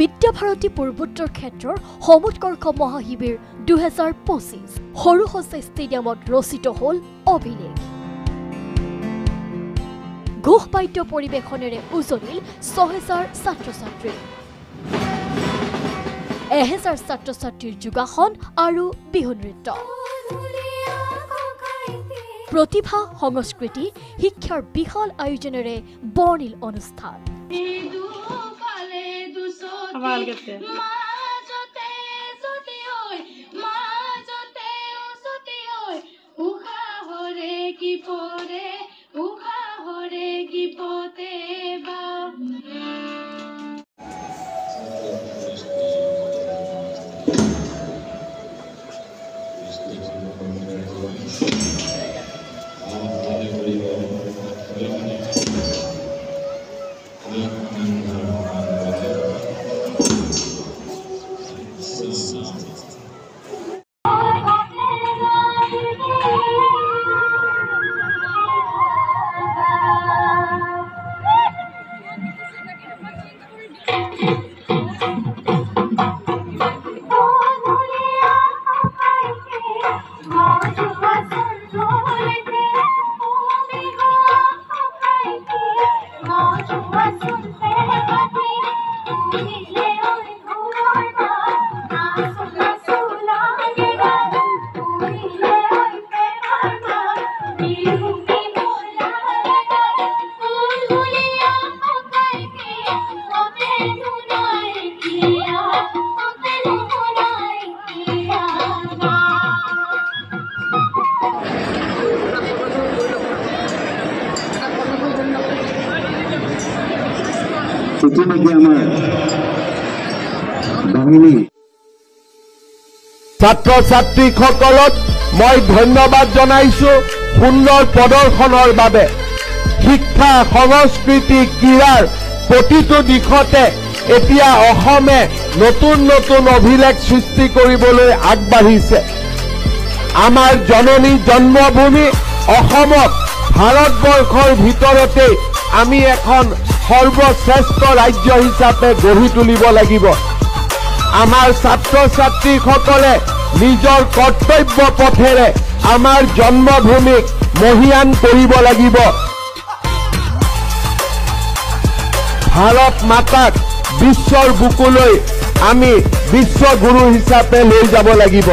বিদ্যাভাৰতী পূৰ্বোত্তৰ ক্ষেত্ৰৰ সমুৎকৰ্ষ মহাশিবিৰ 2025 সৰুসজাই ষ্টেডিয়ামত ৰচিত হ'ল অভিলেখ। ঘোষবাদ্য পৰিৱেশনেৰে উজলিল 6000 ছাত্ৰ-ছাত্ৰী, 1000 ছাত্ৰ-ছাত্ৰীৰ যোগাসন আৰু বিহু নৃত্য। প্ৰতিভা সংস্কৃতি শিক্ষাৰ বিশাল আয়োজনেৰে বৰ্ণিল অনুষ্ঠান। ছাত্ৰ-ছাত্ৰীসকলক মই ধন্যবাদ জনাইছো সুন্দৰ প্ৰদৰ্শনৰ বাবে। শিক্ষা সংস্কৃতি ক্ৰীড়াৰ প্ৰতিটো দিশতে এতিয়া অসমে নতুন নতুন অভিলেখ সৃষ্টি কৰিবলৈ আগবাঢ়িছে। আমাৰ জননী জন্মভূমি অসমক ভাৰতবৰ্ষৰ ভিতৰতে আমি এখন সৰ্বশ্ৰেষ্ঠ ৰাজ্য হিচাপে গঢ়ি তুলিব লাগিব। আমাৰ ছাত্ৰ-ছাত্ৰীসকলে নিজৰ কৰ্তব্য পথেৰে আমাৰ জন্মভূমিক মহিয়ান কৰিব লাগিব। ভাৰত মাতাক বিশ্বৰ বুকুলৈ আমি বিশ্বগুৰু হিচাপে লৈ যাব লাগিব।